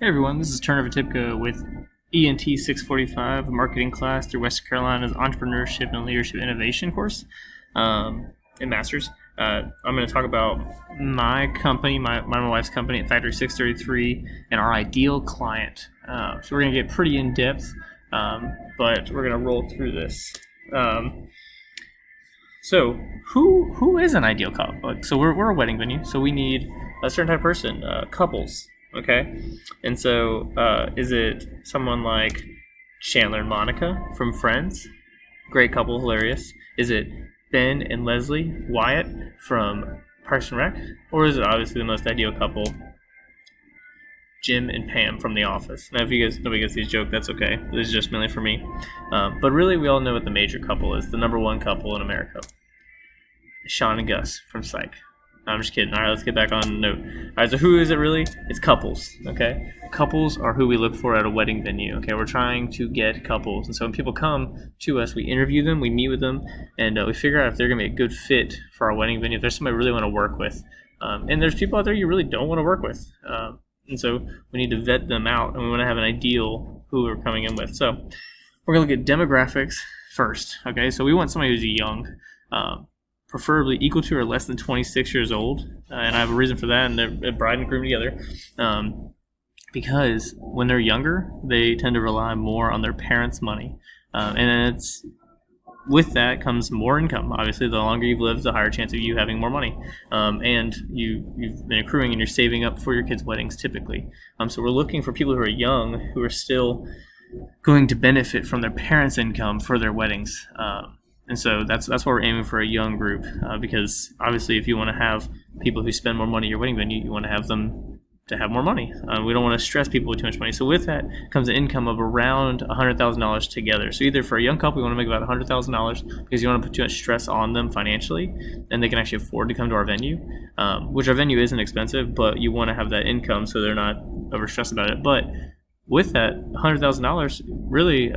Hey everyone, this is Turner Vitipka with ENT 645, a marketing class through Western Carolina's Entrepreneurship and Leadership Innovation course in Masters. I'm going to talk about my company, my wife's company at Factory 633, and our ideal client. So we're going to get pretty in depth, but we're going to roll through this. So who is an ideal couple? So we're a wedding venue, so we need a certain type of person, couples. Okay, and so is it someone like Chandler and Monica from Friends? Great couple, hilarious. Is it Ben and Leslie Wyatt from Parks and Rec? Or is it obviously the most ideal couple, Jim and Pam from The Office? Now, if nobody gets these jokes, that's okay. This is just mainly for me. But really, we all know what the major couple is, the number one couple in America. Sean and Gus from Psych. I'm just kidding. All right, let's get back on the note. All right, so who is it really? It's couples, okay? Couples are who we look for at a wedding venue, okay? We're trying to get couples. And so when people come to us, we interview them, we meet with them, and we figure out if they're going to be a good fit for our wedding venue, if there's somebody we really want to work with. And there's people out there you really don't want to work with. And so we need to vet them out, and we want to have an ideal who we're coming in with. So we're going to look at demographics first, okay? So we want somebody who's young, preferably equal to or less than 26 years old. And I have a reason for that, and they're bride and groom together. Because when they're younger, they tend to rely more on their parents' money. And it's with that comes more income. Obviously, the longer you've lived, the higher chance of you having more money. And you've been accruing and you're saving up for your kids' weddings typically. So we're looking for people who are young, who are still going to benefit from their parents' income for their weddings. And so that's why we're aiming for a young group, because obviously if you want to have people who spend more money at your wedding venue, you want to have them to have more money. We don't want to stress people with too much money. So with that comes an income of around $100,000 together. So either for a young couple, you want to make about $100,000 because you want to put too much stress on them financially, and they can actually afford to come to our venue, which our venue isn't expensive, but you want to have that income so they're not overstressed about it. But with that $100,000, really,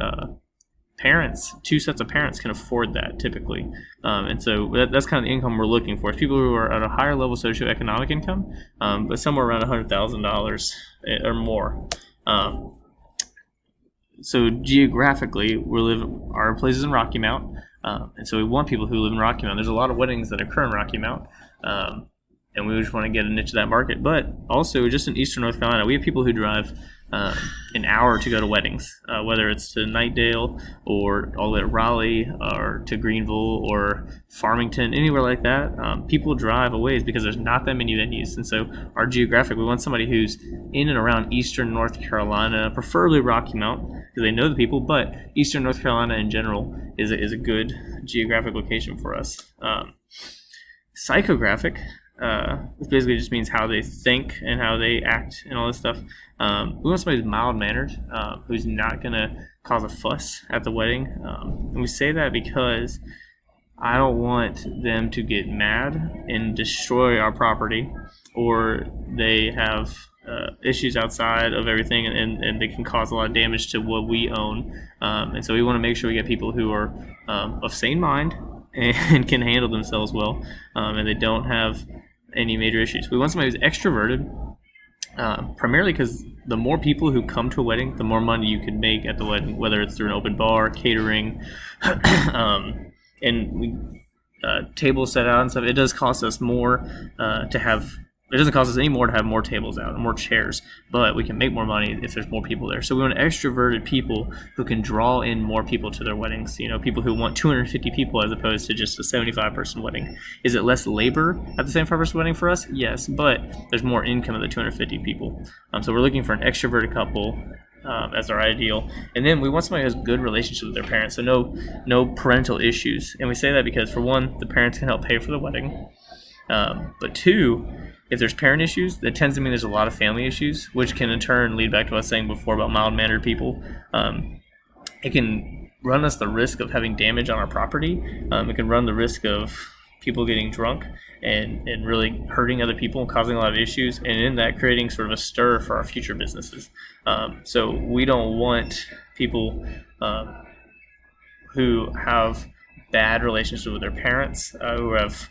two sets of parents can afford that typically. And so that's kind of the income we're looking for. It's people who are at a higher level socioeconomic income, but somewhere around $100,000 or more. So geographically, our place is in Rocky Mount. And so we want people who live in Rocky Mount. There's a lot of weddings that occur in Rocky Mount. And we just want to get a niche of that market. But also, just in Eastern North Carolina, we have people who drive an hour to go to weddings, whether it's to Knightdale or all the way to Raleigh or to Greenville or Farmington, anywhere like that. People drive a ways because there's not that many venues. And so our geographic, we want somebody who's in and around Eastern North Carolina, preferably Rocky Mount, because they know the people, but Eastern North Carolina in general is a good geographic location for us. Psychographic. This basically just means how they think and how they act and all this stuff. We want somebody who's mild-mannered, who's not going to cause a fuss at the wedding. And we say that because I don't want them to get mad and destroy our property, or they have issues outside of everything, and they can cause a lot of damage to what we own. And so we want to make sure we get people who are of sane mind and can handle themselves well, and they don't have any major issues. We want somebody who's extroverted, primarily because the more people who come to a wedding, the more money you can make at the wedding, whether it's through an open bar, catering, and we tables set out and stuff. It does cost us more to have. It doesn't cost us any more to have more tables out and more chairs, but we can make more money if there's more people there. So we want extroverted people who can draw in more people to their weddings. People who want 250 people as opposed to just a 75-person wedding. Is it less labor at the 75-person wedding for us? Yes, but there's more income at the 250 people. So we're looking for an extroverted couple as our ideal. And then we want somebody who has good relationships with their parents, so no parental issues. And we say that because, for one, the parents can help pay for the wedding. But two, if there's parent issues, that tends to mean there's a lot of family issues, which can in turn lead back to what I was saying before about mild-mannered people. It can run us the risk of having damage on our property. It can run the risk of people getting drunk and really hurting other people and causing a lot of issues, and in that creating sort of a stir for our future businesses. So we don't want people who have bad relationships with their parents, who have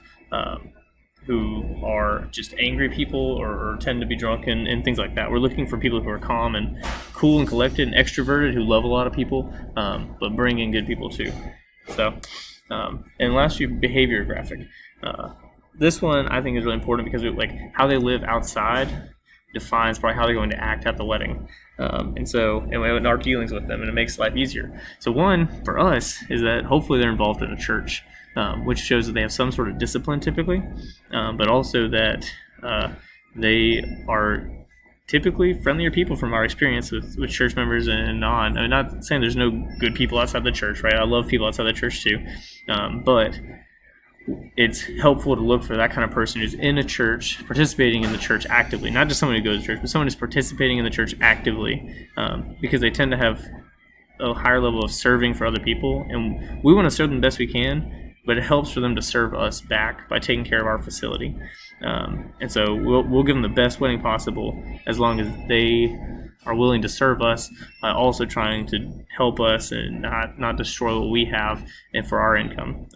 who are just angry people or tend to be drunk and things like that. We're looking for people who are calm and cool and collected and extroverted, who love a lot of people, but bring in good people too. So, and lastly, behavior graphic. This one I think is really important because how they live outside defines probably how they're going to act at the wedding. And our dealings with them, and it makes life easier. So one for us is that hopefully they're involved in a church, which shows that they have some sort of discipline typically, but also that they are typically friendlier people from our experience with church members and non. I'm not saying there's no good people outside the church, right? I love people outside the church too, but it's helpful to look for that kind of person who's in a church, participating in the church actively, not just someone who goes to church, but someone who's participating in the church actively, because they tend to have a higher level of serving for other people, and we want to serve them the best we can, but it helps for them to serve us back by taking care of our facility. And so we'll give them the best wedding possible as long as they are willing to serve us, also trying to help us and not destroy what we have and for our income.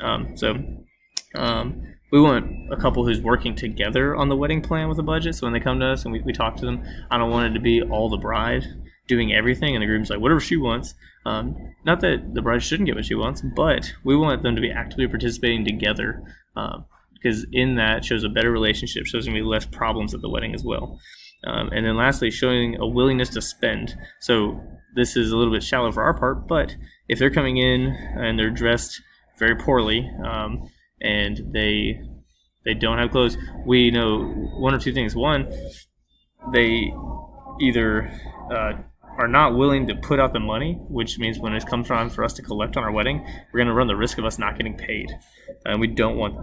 We want a couple who's working together on the wedding plan with a budget. So when they come to us and we talk to them, I don't want it to be all the bride doing everything and the groom's like, whatever she wants. Not that the bride shouldn't get what she wants, but we want them to be actively participating together, because in that shows a better relationship, shows going to be less problems at the wedding as well. And then lastly, showing a willingness to spend. So this is a little bit shallow for our part, but if they're coming in and they're dressed very poorly, and they don't have clothes, we know one or two things. One, they either are not willing to put out the money, which means when it comes time for us to collect on our wedding, we're going to run the risk of us not getting paid. And we don't want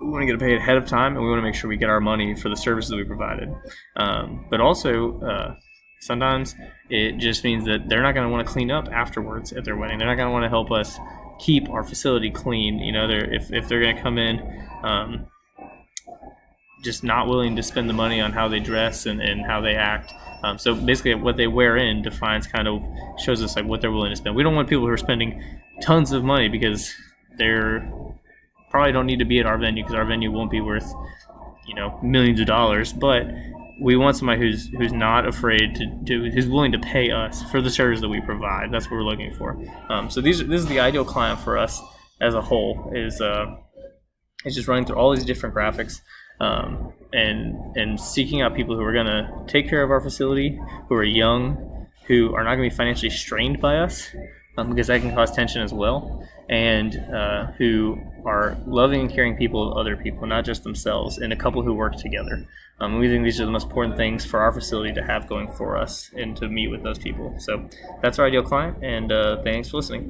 we want to get paid ahead of time, and we want to make sure we get our money for the services we provided. But also, sometimes it just means that they're not going to want to clean up afterwards at their wedding. They're not going to want to help us keep our facility clean. If they're going to come in just not willing to spend the money on how they dress and how they act. So basically what they wear in defines shows us what they're willing to spend. We don't want people who are spending tons of money because they're probably don't need to be at our venue, because our venue won't be worth millions of dollars, but we want somebody who's not afraid who's willing to pay us for the service that we provide. That's what we're looking for. So this is the ideal client for us as a whole. Is just running through all these different graphics, and seeking out people who are going to take care of our facility, who are young, who are not going to be financially strained by us, because that can cause tension as well, and who are loving and caring people, other people, not just themselves, and a couple who work together. We think these are the most important things for our facility to have going for us and to meet with those people. So that's our ideal client, and thanks for listening.